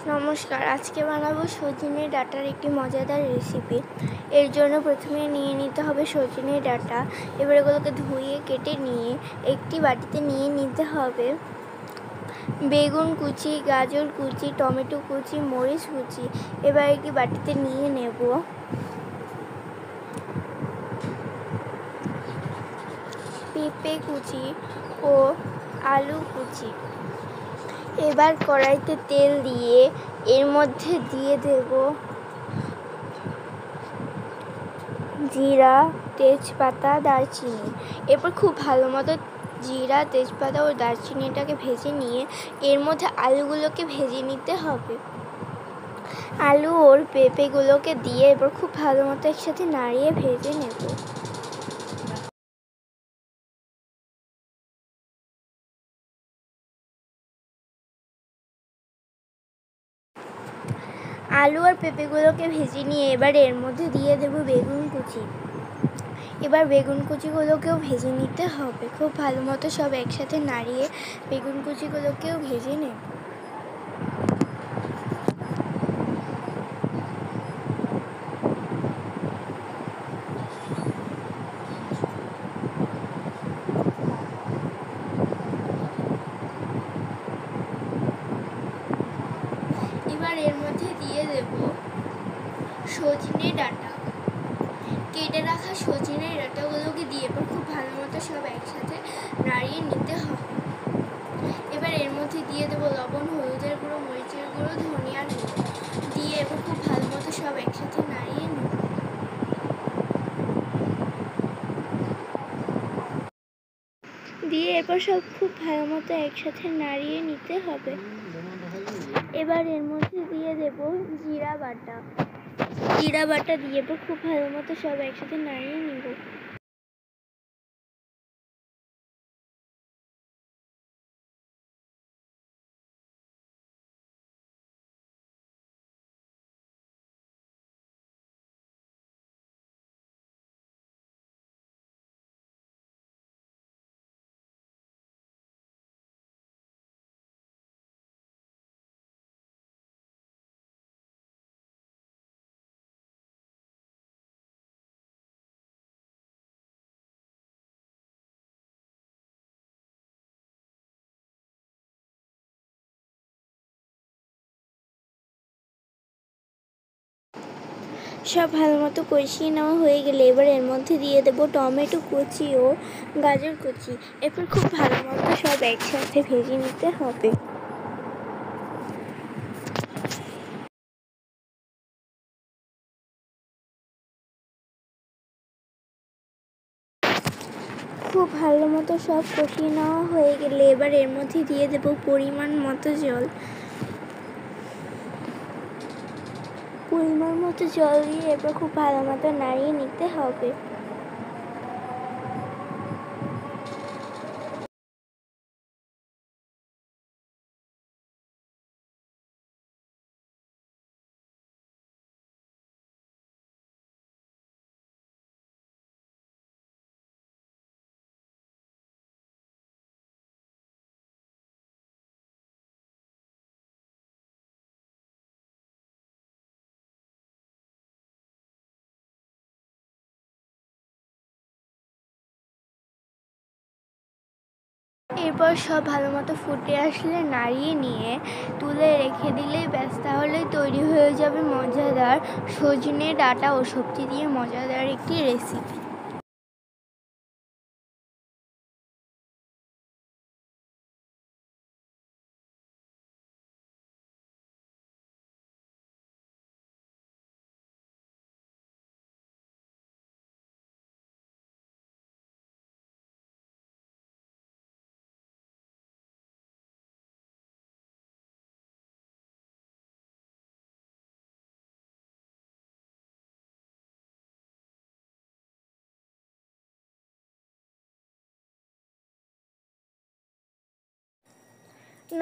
নমস্কার, আজকে বানাবো সজনে ডাঁটার একটি মজাদার রেসিপি। এর জন্য প্রথমে নিয়ে নিতে হবে সজনে ডাঁটা। এবার এগুলোকে ধুয়ে কেটে নিয়ে একটি বাটিতে নিয়ে নিতে হবে বেগুন কুচি, গাজর কুচি, টমেটো কুচি, মরিচ কুচি। এবার একটি বাটিতে নিয়ে নেব পেঁপে কুচি ও আলু কুচি। এবার কড়াইতে তেল দিয়ে এর মধ্যে দিয়ে দেব জিরা, তেজপাতা, দারচিনি। এরপর খুব ভালো মতো জিরা, তেজপাতা ও দারচিনিটাকে ভেজে নিয়ে এর মধ্যে আলুগুলোকে ভেজে নিতে হবে। আলু ওর পেঁপেগুলোকে দিয়ে এবার খুব ভালো মতো একসাথে নাড়িয়ে ভেজে নেব। আলু আর পেঁপেগুলোকে ভেজে নিয়ে এবার এর মধ্যে দিয়ে দেব বেগুন কুচি। এবার বেগুন কুচিগুলোকেও ভেজে নিতে হবে। খুব ভালো মতো সব একসাথে নাড়িয়ে বেগুন কুচিগুলোকেও ভেজে নেব। এবার এর মধ্যে দিয়ে দেব সজনে ডাঁটা। কেটে রাখা সজনে ডাঁটাগুলোকে দিয়ে এবার খুব ভালো মতো সব একসাথে নাড়িয়ে নিতে হবে। এবার এর মধ্যে দিয়ে দেবো লবণ, হলুদের গুঁড়ো, মরিচের গুঁড়ো, ধনিয়ার গুঁড়ো দিয়ে এবার খুব ভালো মতো সব একসাথে নাড়িয়ে নেব। দিয়ে এবার সব খুব ভালো মতো একসাথে নাড়িয়ে নিতে হবে। এবার এর মধ্যে দিয়ে দেব জিরা বাটা। জিরা বাটা দিয়ে এবার খুব ভালো মতো সব একসাথে নাড়িয়ে নেব। সব ভালো মতো কষিয়ে নেওয়া হয়ে গেলে এবার এর মধ্যে দিয়ে দেবো টমেটো কুচি ও গাজর কুচি। এরপর খুব ভালো মতো সব একসাথে ভেজে নিতে হবে। খুব ভালো মতো সব কষিয়ে নেওয়া হয়ে গেলে এবার এর মধ্যে দিয়ে দেবো পরিমাণ মতো জল। পরিমাণ মতো জল দিয়ে এবার খুব ভালো মতো নাড়িয়ে নিতে হবে। এরপর সব ভালো মতো ফুটে আসলে নাড়িয়ে নিয়ে তুলে রেখে দিলেই ব্যাস, তাহলেই তৈরি হয়ে যাবে মজাদার সজনে ডাঁটা ও সবজি দিয়ে মজাদার একটি রেসিপি।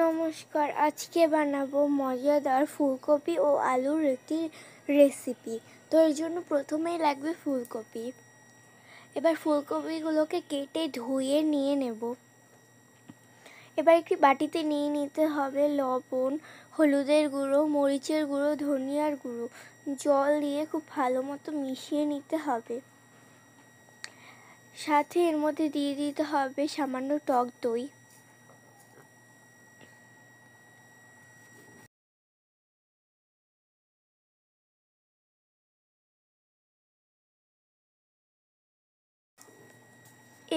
নমস্কার, আজকে বানাবো মজাদার ফুলকপি ও আলুর একটি রেসিপি। তো এর জন্য প্রথমেই লাগবে ফুলকপি। এবার ফুলকপিগুলোকে কেটে ধুয়ে নিয়ে নেব। এবার একটি বাটিতে নিয়ে নিতে হবে লবণ, হলুদের গুঁড়ো, মরিচের গুঁড়ো, ধনিয়ার গুঁড়ো, জল দিয়ে খুব ভালো মতো মিশিয়ে নিতে হবে। সাথে এর মধ্যে দিয়ে দিতে হবে সামান্য টক দই।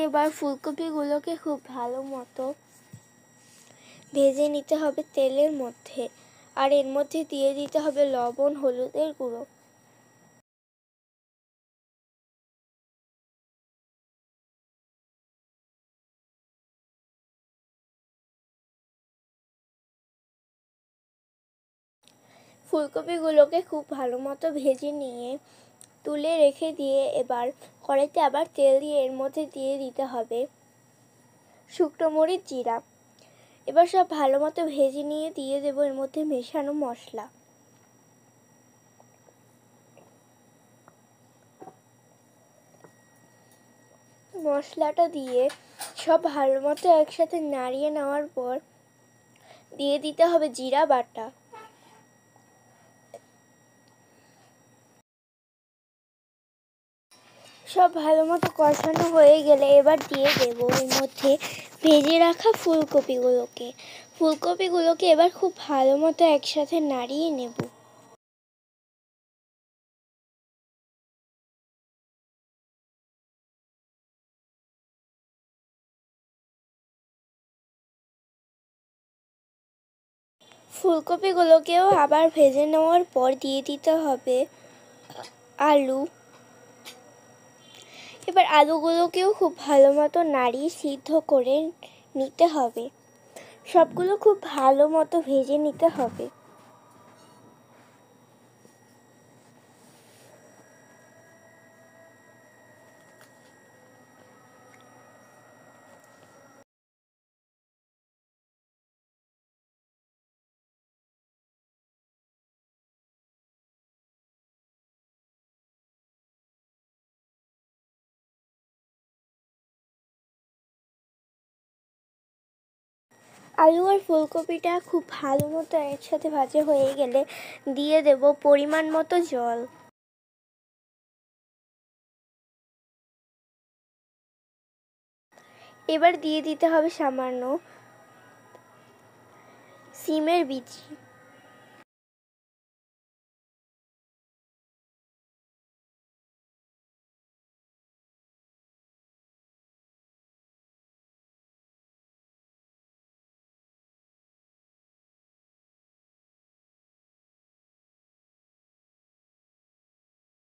এবার ফুলকপিগুলোকে খুব ভালো মতো ভেজে নিতে হবে তেলের মধ্যে, আর এর মধ্যে দিয়ে দিতে হবে লবণ, হলুদের গুঁড়ো। ফুলকপিগুলোকে খুব ভালো মতো ভেজে নিয়ে তুলে রেখে দিয়ে এবার কড়াইতে আবার তেল দিয়ে এর মধ্যে দিয়ে দিতে হবে শুকনো মরিচ, জিরা। এবার সব ভালো মতো ভেজে নিয়ে দিয়ে দেবো এর মধ্যে মেশানো মশলা। মশলাটা দিয়ে সব ভালো মতো একসাথে নাড়িয়ে নেওয়ার পর দিয়ে দিতে হবে জিরা বাটা। সব ভালো মতো কষানো হয়ে গেলে এবার দিয়ে দেবো এর মধ্যে ভেজে রাখা ফুলকপিগুলোকে এবার খুব ভালো মতো একসাথে নাড়িয়ে নেব। ফুলকপিগুলোকেও আবার ভেজে নেওয়ার পর দিয়ে দিতে হবে আলু। এবার আলুগুলোকেও খুব ভালো মতো নাড়িয়ে সিদ্ধ করে নিতে হবে। সবগুলো খুব ভালো মতো ভেজে নিতে হবে। আলু আর ফুলকপিটা খুব ভালো মতো একসাথে ভাজা হয়ে গেলে দিয়ে দেব পরিমাণ মতো জল। এবার দিয়ে দিতে হবে সামান্য সিমের বিচি।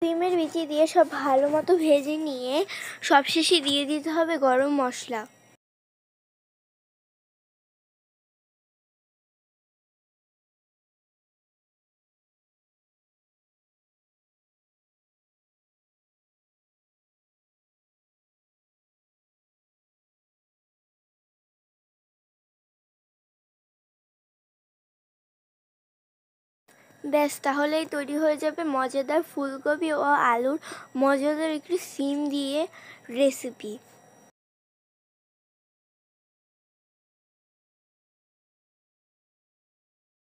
সিমের বিচি দিয়ে সব ভালো মতো ভেজে নিয়ে সবশেষে দিয়ে দিতে হবে গরম মশলা। ব্যাস, তাহলেই তৈরি হয়ে যাবে মজাদার ফুলকপি ও আলুর মজাদার একটি সিম দিয়ে রেসিপি।